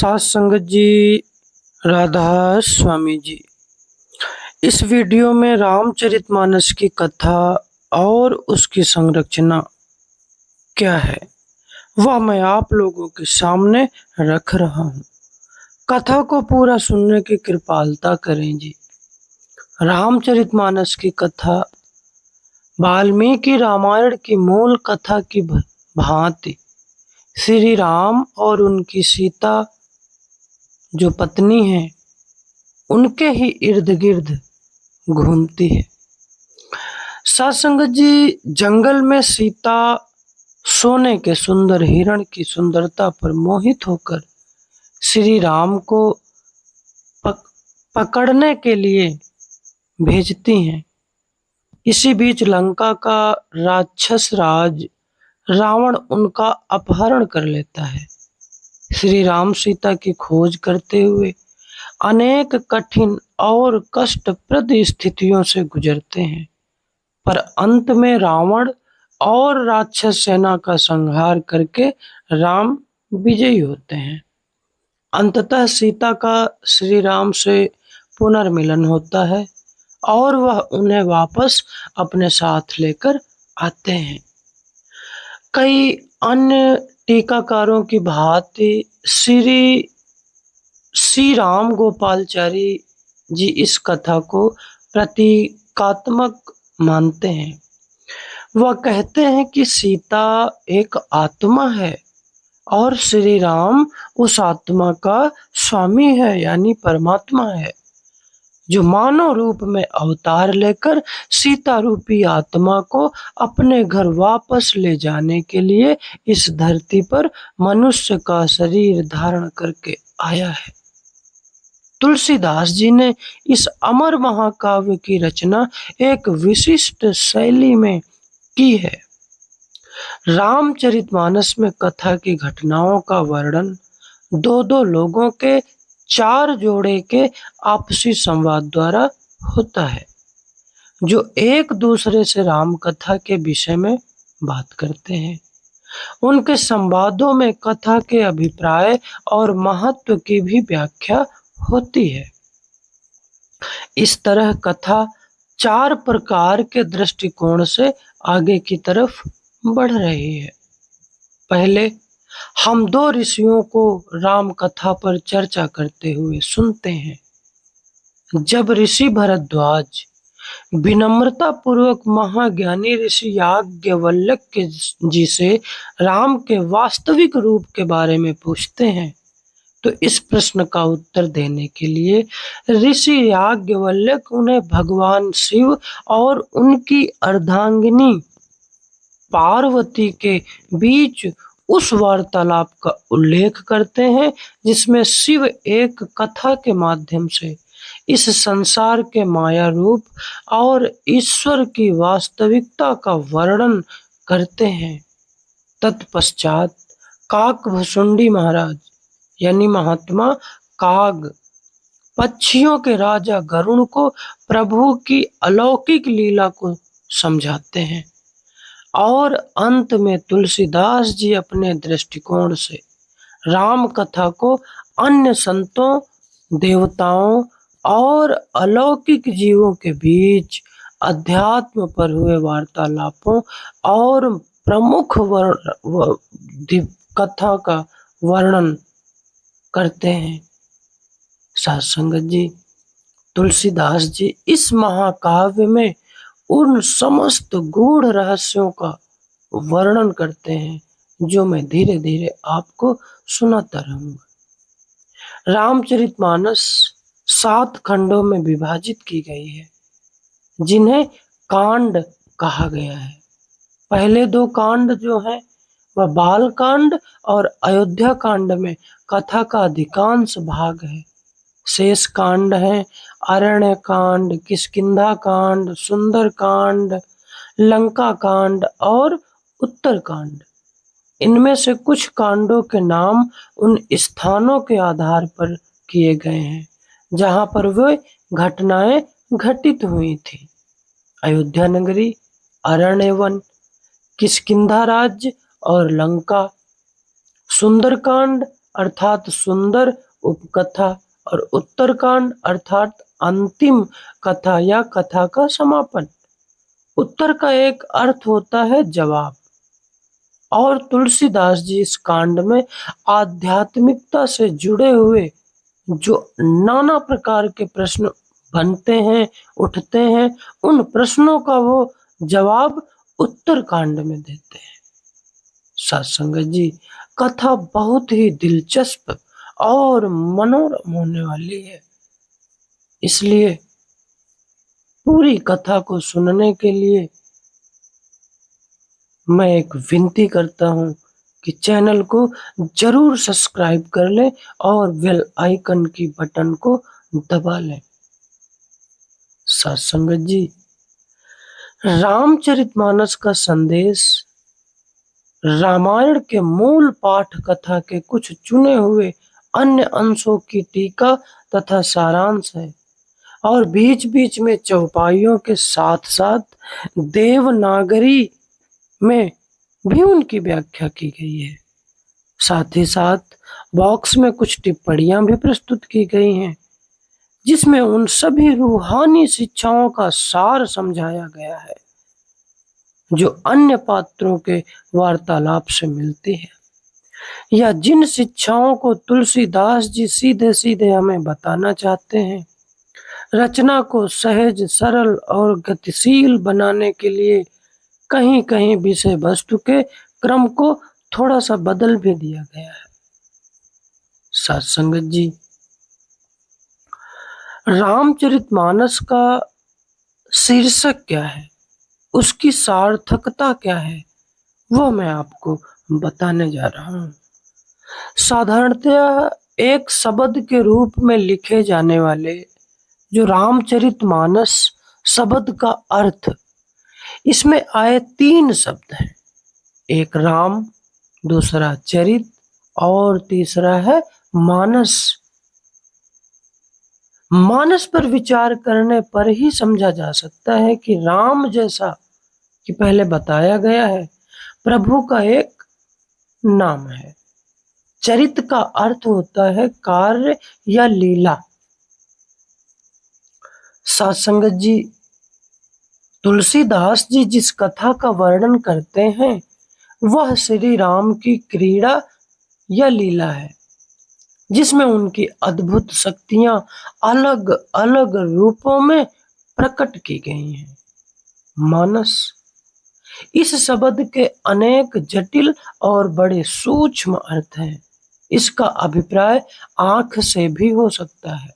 साथ संगत जी, राधा स्वामी जी। इस वीडियो में रामचरितमानस की कथा और उसकी संरचना क्या है वह मैं आप लोगों के सामने रख रहा हूँ। कथा को पूरा सुनने की कृपालता करें जी। रामचरितमानस की कथा वाल्मीकि रामायण की मूल कथा की भांति श्री राम और उनकी सीता जो पत्नी है उनके ही इर्द गिर्द घूमती है। सत्संगत जी, जंगल में सीता सोने के सुंदर हिरण की सुंदरता पर मोहित होकर श्री राम को पकड़ने के लिए भेजती हैं। इसी बीच लंका का राक्षस राज रावण उनका अपहरण कर लेता है। श्री राम सीता की खोज करते हुए अनेक कठिन और कष्टप्रद स्थितियों से गुजरते हैं, पर अंत में रावण और राक्षस सेना का संहार करके राम विजयी होते हैं। अंततः सीता का श्री राम से पुनर्मिलन होता है और वह उन्हें वापस अपने साथ लेकर आते हैं। कई अन्य टीकाकारों की भांति श्री राम गोपालचारी जी इस कथा को प्रतीकात्मक मानते हैं। वह कहते हैं कि सीता एक आत्मा है और श्री राम उस आत्मा का स्वामी है, यानी परमात्मा है, जो मानव रूप में अवतार लेकर सीता रूपी आत्मा को अपने घर वापस ले जाने के लिए इस धरती पर मनुष्य का शरीर धारण करके आया है। तुलसीदास जी ने इस अमर महाकाव्य की रचना एक विशिष्ट शैली में की है। रामचरितमानस में कथा की घटनाओं का वर्णन दो लोगों के चार जोड़े के आपसी संवाद द्वारा होता है, जो एक दूसरे से राम कथा के विषय में बात करते हैं। उनके संवादों में कथा के अभिप्राय और महत्व की भी व्याख्या होती है। इस तरह कथा चार प्रकार के दृष्टिकोण से आगे की तरफ बढ़ रही है। पहले हम दो ऋषियों को राम कथा पर चर्चा करते हुए सुनते हैं। जब ऋषि भरद्वाज विनम्रता पूर्वक महाज्ञानी ऋषि याज्ञवल्क्य जी से राम के वास्तविक रूप के बारे में पूछते हैं, तो इस प्रश्न का उत्तर देने के लिए ऋषि याज्ञवल्क्य उन्हें भगवान शिव और उनकी अर्धांगिनी पार्वती के बीच उस वार्तालाप का उल्लेख करते हैं जिसमें शिव एक कथा के माध्यम से इस संसार के माया रूप और ईश्वर की वास्तविकता का वर्णन करते हैं। तत्पश्चात काकभुशुंडी महाराज यानी महात्मा काग पक्षियों के राजा गरुड़ को प्रभु की अलौकिक लीला को समझाते हैं और अंत में तुलसीदास जी अपने दृष्टिकोण से राम कथा को अन्य संतों, देवताओं और अलौकिक जीवों के बीच अध्यात्म पर हुए वार्तालापों और प्रमुख कथा का वर्णन करते हैं। सत्संगत जी, तुलसीदास जी इस महाकाव्य में उन समस्त गूढ़ रहस्यों का वर्णन करते हैं जो मैं धीरे धीरे आपको सुनाता रहूंगा। रामचरितमानस 7 खंडों में विभाजित की गई है, जिन्हें कांड कहा गया है। पहले 2 कांड जो है वह बाल कांड और अयोध्या कांड में कथा का अधिकांश भाग है। शेष कांड है अरण्य कांड, किष्किंधा कांड, सुंदर कांड, लंका कांड और उत्तर कांड। इनमें से कुछ कांडों के नाम उन स्थानों के आधार पर किए गए हैं जहां पर वे घटनाएं घटित हुई थी। अयोध्या नगरी, अरण्य वन, किष्किंधा राज्य और लंका, सुंदरकांड अर्थात सुंदर उपकथा और उत्तरकांड अर्थात अंतिम कथा या कथा का समापन। उत्तर का एक अर्थ होता है जवाब, और तुलसीदास जी इस कांड में आध्यात्मिकता से जुड़े हुए जो नाना प्रकार के प्रश्न बनते हैं, उठते हैं, उन प्रश्नों का वो जवाब उत्तर कांड में देते हैं। साथ संगत जी, कथा बहुत ही दिलचस्प और मनोरम होने वाली है, इसलिए पूरी कथा को सुनने के लिए मैं एक विनती करता हूँ कि चैनल को जरूर सब्सक्राइब कर लें और बेल आइकन की बटन को दबा लें। साथ संगत जी, रामचरितमानस का संदेश रामायण के मूल पाठ कथा के कुछ चुने हुए अन्य अंशों की टीका तथा सारांश है, और बीच बीच में चौपाइयों के साथ साथ देवनागरी में भी उनकी व्याख्या की गई है। साथ ही साथ बॉक्स में कुछ टिप्पणियां भी प्रस्तुत की गई हैं, जिसमें उन सभी रूहानी शिक्षाओं का सार समझाया गया है जो अन्य पात्रों के वार्तालाप से मिलती है, या जिन शिक्षाओं को तुलसीदास जी सीधे सीधे हमें बताना चाहते हैं। रचना को सहज, सरल और गतिशील बनाने के लिए कहीं कहीं विषय वस्तु के क्रम को थोड़ा सा बदल भी दिया गया है। साथ संगत जी, रामचरितमानस का शीर्षक क्या है, उसकी सार्थकता क्या है, वो मैं आपको बताने जा रहा हूँ। साधारणतः एक शब्द के रूप में लिखे जाने वाले जो रामचरितमानस शब्द का अर्थ, इसमें आए 3 शब्द हैं। एक राम, दूसरा चरित और तीसरा है मानस। मानस पर विचार करने पर ही समझा जा सकता है कि राम, जैसा कि पहले बताया गया है, प्रभु का एक नाम है। चरित का अर्थ होता है कार्य या लीला। साथ संगत जी, तुलसीदास जी जिस कथा का वर्णन करते हैं वह श्री राम की क्रीड़ा या लीला है, जिसमें उनकी अद्भुत शक्तियां अलग अलग रूपों में प्रकट की गई हैं। मानस, इस शब्द के अनेक जटिल और बड़े सूक्ष्म अर्थ हैं। इसका अभिप्राय आंख से भी हो सकता है,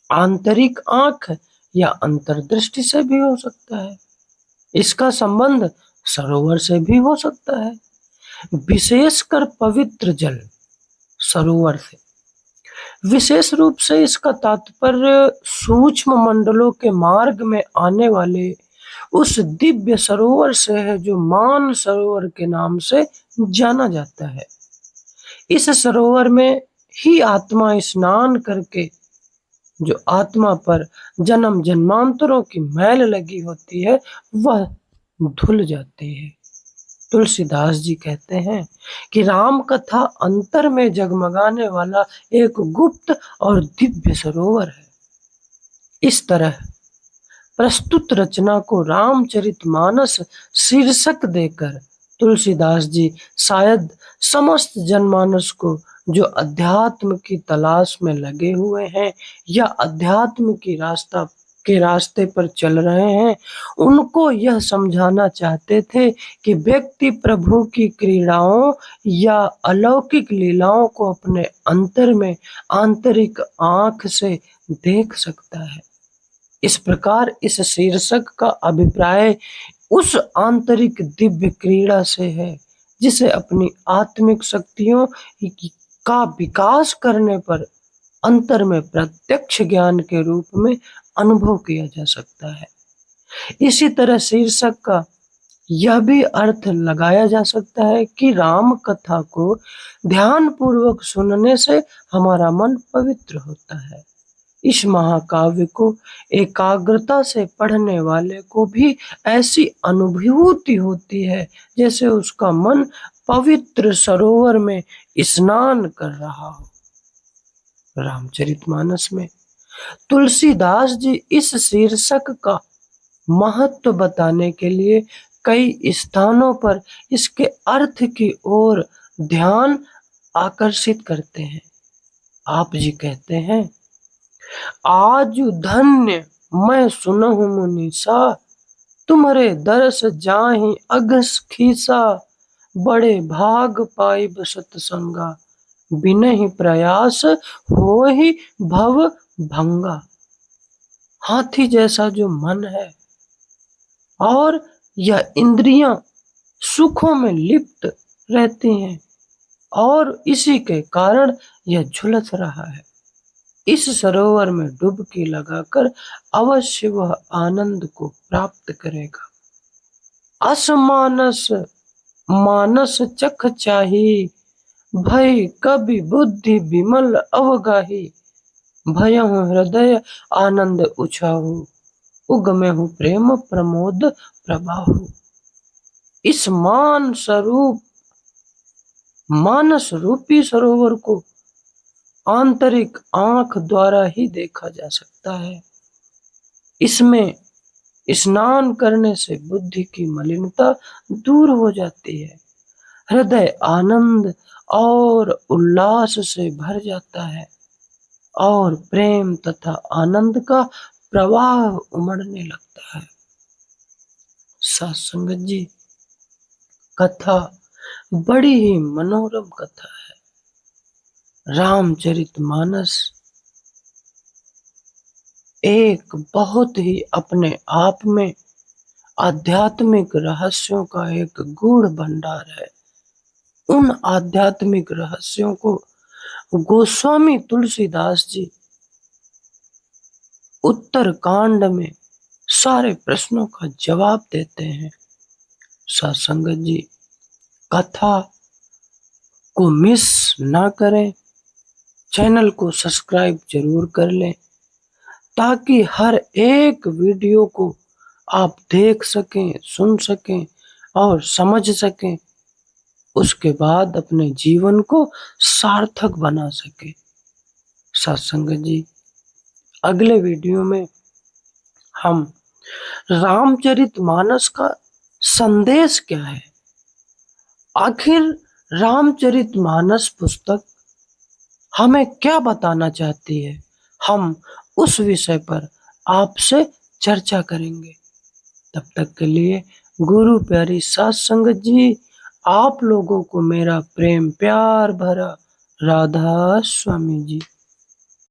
आंतरिक आंख या अंतर्दृष्टि से भी हो सकता है। इसका संबंध सरोवर से भी हो सकता है, विशेषकर पवित्र जल सरोवर से। विशेष रूप से इसका तात्पर्य सूक्ष्म मंडलों के मार्ग में आने वाले उस दिव्य सरोवर से है जो मान सरोवर के नाम से जाना जाता है। इस सरोवर में ही आत्मा स्नान करके जो आत्मा पर जन्म जन्मांतरों की मैल लगी होती है वह धुल जाती है। तुलसीदास जी कहते हैं कि राम कथा अंतर में जगमगाने वाला एक गुप्त और दिव्य सरोवर है। इस तरह प्रस्तुत रचना को रामचरितमानस शीर्षक देकर तुलसीदास जी शायद समस्त जनमानस को जो अध्यात्म की तलाश में लगे हुए हैं या अध्यात्म की रास्ते पर चल रहे हैं, उनको यह समझाना चाहते थे कि व्यक्ति प्रभु की क्रीड़ाओं या अलौकिक लीलाओं को अपने अंतर में आंतरिक आंख से देख सकता है। इस प्रकार इस शीर्षक का अभिप्राय उस आंतरिक दिव्य क्रीड़ा से है जिसे अपनी आत्मिक शक्तियों का विकास करने पर अंतर में प्रत्यक्ष ज्ञान के रूप में अनुभव किया जा सकता है। इसी तरह शीर्षक का यह भी अर्थ लगाया जा सकता है कि राम कथा को ध्यान पूर्वक सुनने से हमारा मन पवित्र होता है। इस महाकाव्य को एकाग्रता से पढ़ने वाले को भी ऐसी अनुभूति होती है जैसे उसका मन पवित्र सरोवर में स्नान कर रहा हो। रामचरितमानस में तुलसीदास जी इस शीर्षक का महत्व बताने के लिए कई स्थानों पर इसके अर्थ की ओर ध्यान आकर्षित करते हैं। आप जी कहते हैं, आज धन्य मैं सुनहु मुनीसा, तुम्हारे दरस जाहि अगस खीसा, बड़े भाग पाई सतसंगा, बिनहि प्रयास होहि भव भंगा। हाथी जैसा जो मन है और यह इंद्रियां सुखों में लिप्त रहती हैं और इसी के कारण यह झुलस रहा है। इस सरोवर में डुबकी लगाकर अवश्य वह आनंद को प्राप्त करेगा। असमानस मानस चख चाही, भय कवि बुद्धि विमल अवगाही, भयहु हृदय आनंद उछाहु, उगमेहु प्रेम प्रमोद प्रभाहु। इस मानस रूपी सरोवर को आंतरिक आंख द्वारा ही देखा जा सकता है। इसमें स्नान करने से बुद्धि की मलिनता दूर हो जाती है, हृदय आनंद और उल्लास से भर जाता है और प्रेम तथा आनंद का प्रवाह उमड़ने लगता है। साथ संगत जी, कथा बड़ी ही मनोरम कथा है। रामचरितमानस एक बहुत ही अपने आप में आध्यात्मिक रहस्यों का एक गूढ़ भंडार है। उन आध्यात्मिक रहस्यों को गोस्वामी तुलसीदास जी उत्तर कांड में सारे प्रश्नों का जवाब देते हैं। सत्संगत जी, कथा को मिस ना करें, चैनल को सब्सक्राइब जरूर कर लें ताकि हर एक वीडियो को आप देख सकें, सुन सकें और समझ सकें, उसके बाद अपने जीवन को सार्थक बना सकें। सत्संगत जी, अगले वीडियो में हम रामचरितमानस का संदेश क्या है, आखिर रामचरितमानस पुस्तक हमें क्या बताना चाहती है, हम उस विषय पर आपसे चर्चा करेंगे। तब तक के लिए गुरु प्यारी साथ संगत जी, आप लोगों को मेरा प्रेम प्यार भरा राधा स्वामी जी।